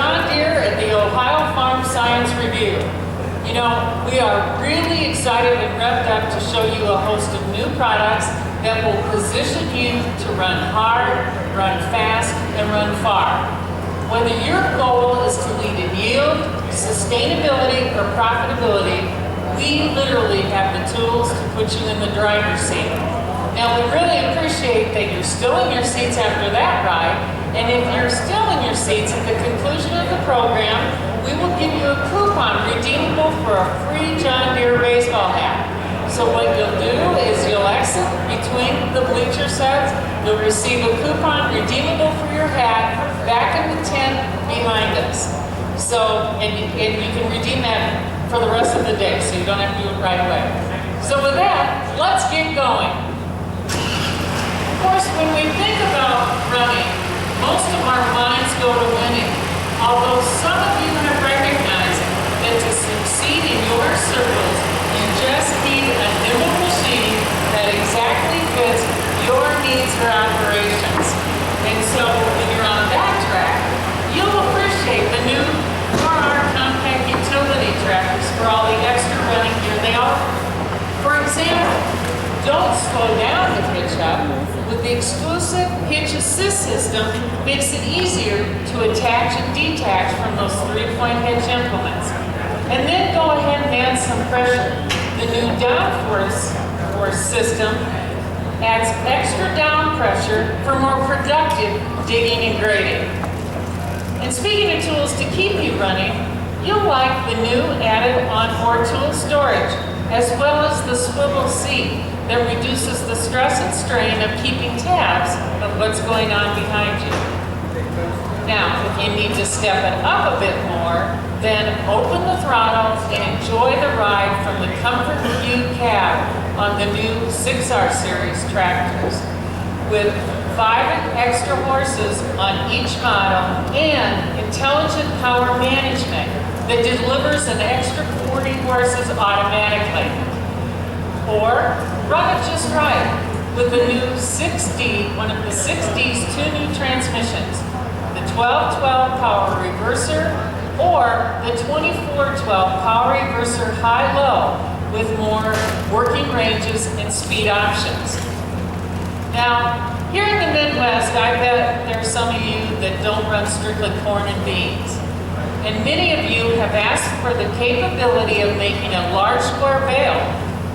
John Deere at the Ohio Farm Science Review. You know, we are really excited and revved up to show you a host of new products that will position you to run hard, run fast, and run far. Whether your goal is to lead in yield, sustainability, or profitability, we literally have the tools to put you in the driver's seat. Now, we really appreciate that you're still in your seats after that ride, and if you're still in your seats at the conclusion of the program, we will give you a coupon redeemable for a free John Deere baseball hat. So what you'll do is you'll exit between the bleacher sets, you'll receive a coupon redeemable for your hat back in the tent behind us. So, and you can redeem that for the rest of the day, so you don't have to do it right away. So with that, let's get going. Of course, when we think about running, most of our minds go to winning, although some of you have recognized that to succeed in your circles, you just need a nimble machine that exactly fits your needs or operations. And so when you're on that track, you'll appreciate the new 4R compact utility tractors for all the extra running gear they offer. For example, don't slow down to hitch up. With the exclusive hitch assist system, makes it easier to attach and detach from those 3-point hitch implements. And then go ahead and add some pressure. The new downforce system adds extra down pressure for more productive digging and grading. And speaking of tools to keep you running, you'll like the new added onboard tool storage, as well as the swivel seat that reduces the stress and strain of keeping tabs of what's going on behind you. Now, if you need to step it up a bit more, then open the throttle and enjoy the ride from the Comfort View cab on the new 6R series tractors. With 5 extra horses on each model and intelligent power management that delivers an extra 40 horses automatically. Or run it just right with the new 6D, one of the 6D's 2 new transmissions, the 1212 power reverser or the 2412 power reverser high-low with more working ranges and speed options. Now, here in the Midwest, I bet there are some of you that don't run strictly corn and beans. And many of you have asked for the capability of making a large square bale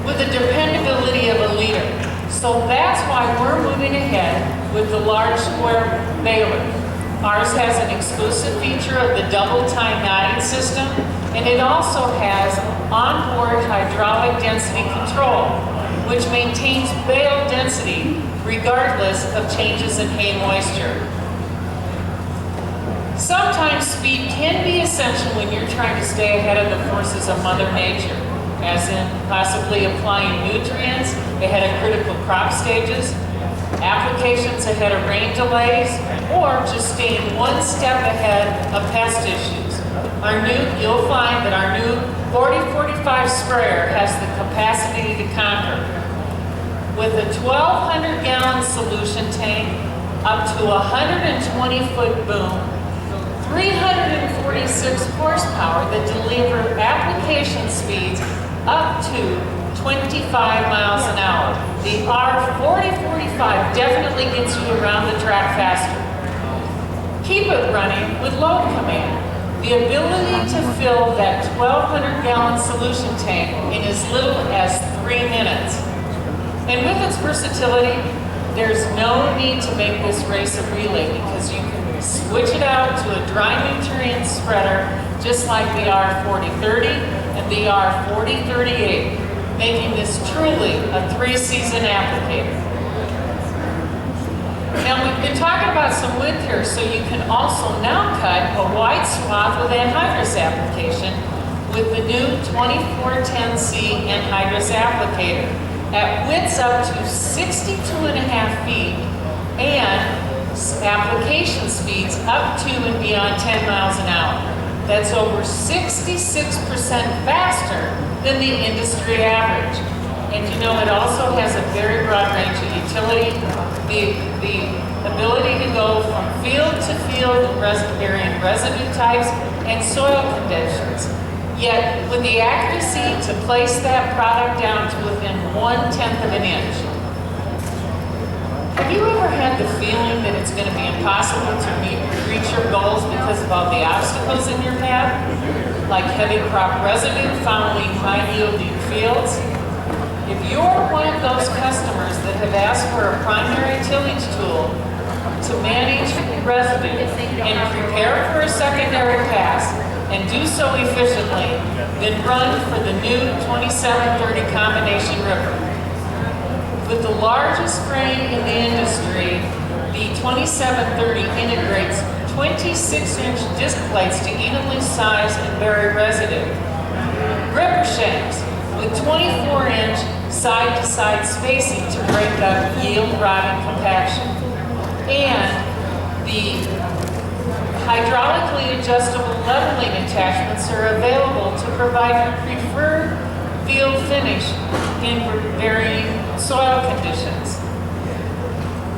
with the dependability of a leader. So that's why we're moving ahead with the large square baler. Ours has an exclusive feature of the double time knotting system, and it also has onboard hydraulic density control, which maintains bale density regardless of changes in hay moisture. Sometimes speed can be essential when you're trying to stay ahead of the forces of Mother Nature, as in possibly applying nutrients ahead of critical crop stages, applications ahead of rain delays, or just staying one step ahead of pest issues. You'll find that our new 4045 sprayer has the capacity to conquer. With a 1,200-gallon solution tank, up to a 120-foot boom, 346 horsepower that deliver application speeds up to 25 miles an hour. The R4045 definitely gets you around the track faster. Keep it running with load command. The ability to fill that 1,200-gallon solution tank in as little as 3 minutes. And with its versatility, there's no need to make this race a relay because you can switch it out to a dry nutrient spreader just like the R4030 and the R4038, making this truly a 3-season applicator. Now we've been talking about some width here, so you can also now cut a wide swath with anhydrous application with the new 2410C anhydrous applicator at widths up to 62.5 feet and application speeds up to and beyond 10 miles an hour. That's over 66% faster than the industry average. And you know, it also has a very broad range of utility, the ability to go from field to field in varying residue types and soil conditions, yet with the accuracy to place that product down to within 1/10 of an inch. Have you ever had the feeling that it's going to be impossible to reach your goals because of all the obstacles in your path, like heavy crop residue following high-yielding fields? If you're one of those customers that have asked for a primary tillage tool to manage residue and prepare for a secondary pass and do so efficiently, then run for the new 2730 combination ripper. With the largest frame in the industry, the 2730 integrates 26-inch disc plates to evenly size and bury residue. Ripper shafts with 24-inch side-to-side spacing to break up yield rotting compaction. And the hydraulically adjustable leveling attachments are available to provide your preferred field finish in varying soil conditions.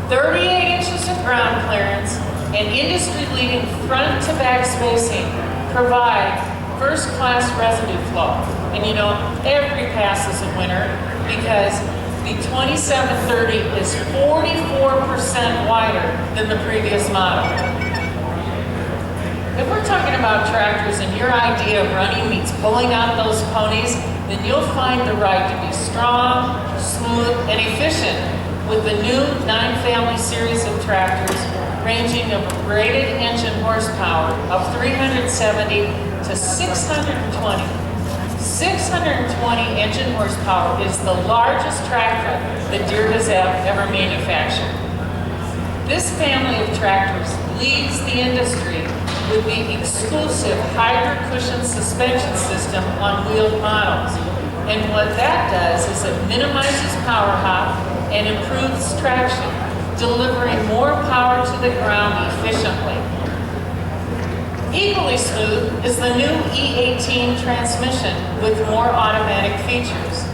38 inches of ground clearance and industry-leading front-to-back spacing provide first-class residue flow. And you know, every pass is a winner because the 2730 is 44% wider than the previous model. If we're talking about tractors and your idea of running means pulling out those ponies, then you'll find the ride to be strong, smooth, and efficient with the new 9-family series of tractors ranging of rated engine horsepower of 370 to 620. 620 engine horsepower is the largest tractor that Deere has ever manufactured. This family of tractors leads the industry with the exclusive hybrid cushion suspension system on wheeled models. And what that does is it minimizes power hop and improves traction, delivering more power to the ground efficiently. Equally smooth is the new E18 transmission with more automatic features.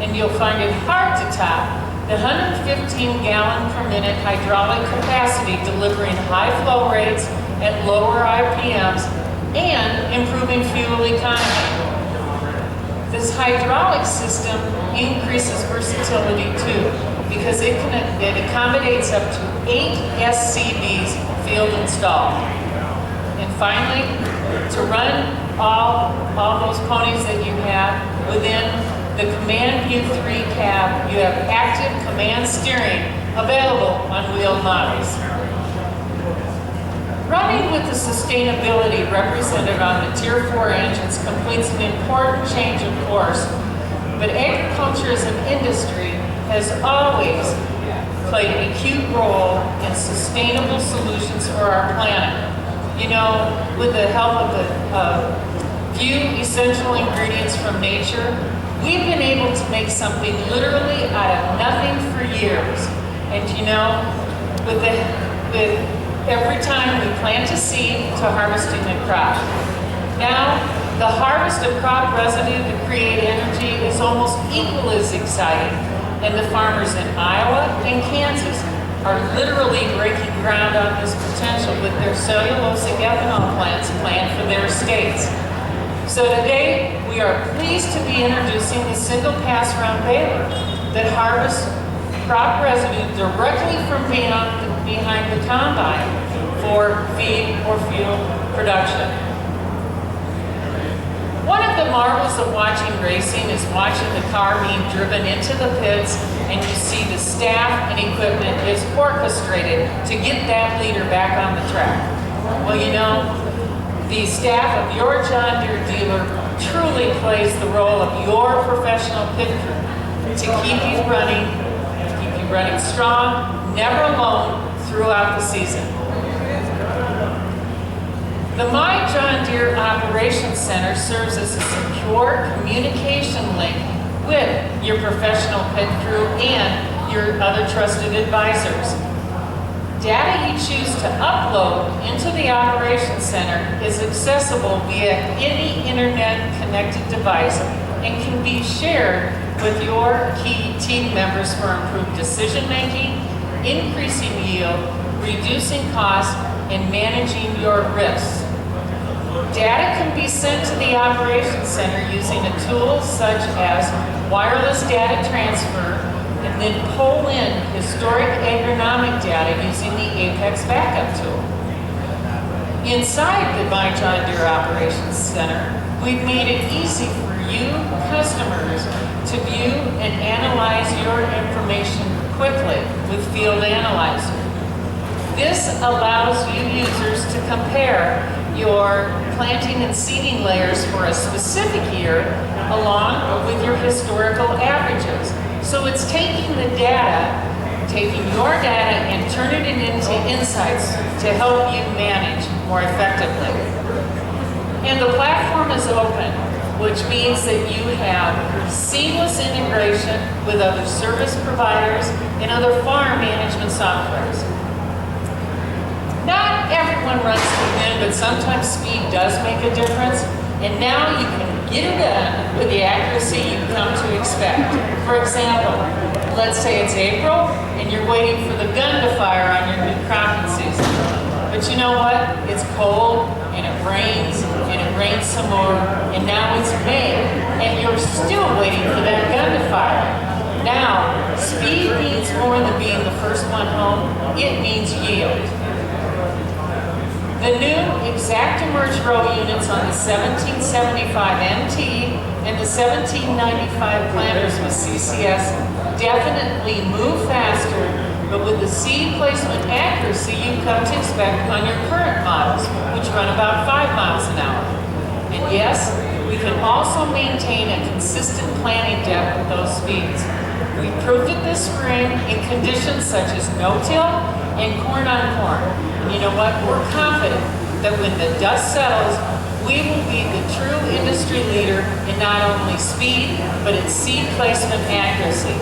And you'll find it hard to top the 115 gallon per minute hydraulic capacity, delivering high flow rates at lower RPMs and improving fuel economy. This hydraulic system increases versatility too, because it accommodates up to 8 SCVs field installed. And finally, to run all those ponies that you have within the Command View 3 cab, you have active command steering available on wheeled models. Running with the sustainability represented on the Tier 4 engines completes an important change of course, but agriculture as an industry has always played a key role in sustainable solutions for our planet. You know, with the help of a few essential ingredients from nature, we've been able to make something literally out of nothing for years. And you know, with every time we plant a seed to harvesting a crop. Now, the harvest of crop residue to create energy is almost equally as exciting, and the farmers in Iowa and Kansas are literally breaking ground on this potential with their cellulosic ethanol plants planned for their states. So today, we are pleased to be introducing the single pass round baler that harvests crop residue directly from behind the combine for feed or fuel production. One of the marvels of watching racing is watching the car being driven into the pits, and you see the staff and equipment is orchestrated to get that leader back on the track. Well, you know, the staff of your John Deere dealer truly plays the role of your professional pit crew to keep you running strong, never alone throughout the season. The My John Deere Operations Center serves as a secure communication link with your professional pit crew and your other trusted advisors. Data you choose to upload into the Operations Center is accessible via any internet-connected device and can be shared with your key team members for improved decision-making, increasing yield, reducing costs, and managing your risks. Data can be sent to the Operations Center using a tool such as wireless data transfer, and then pull in historic agronomic data using the Apex Backup tool. Inside the My John Deere Operations Center, we've made it easy for you customers to view and analyze your information quickly with Field Analyzer. This allows you users to compare your planting and seeding layers for a specific year along with your historical averages. So it's taking your data and turning it into insights to help you manage more effectively. And the platform is open, which means that you have seamless integration with other service providers and other farm management softwares. Not everyone runs to win, but sometimes speed does make a difference. And now you can get it done with the accuracy you've come to expect. For example, let's say it's April and you're waiting for the gun to fire on your new cropping season. But you know what? It's cold and it rains some more, and now it's May and you're still waiting for that gun to fire. Now, speed means more than being the first one home. It means yield. The new exact emerge row units on the 1775 MT and the 1795 planters with CCS definitely move faster, but with the seed placement accuracy you've come to expect on your current models, which run about 5 miles an hour. And yes, we can also maintain a consistent planting depth with those speeds. We proved it this spring in conditions such as no-till and corn on corn. And you know what? We're confident that when the dust settles, we will be the true industry leader in not only speed, but in seed placement accuracy.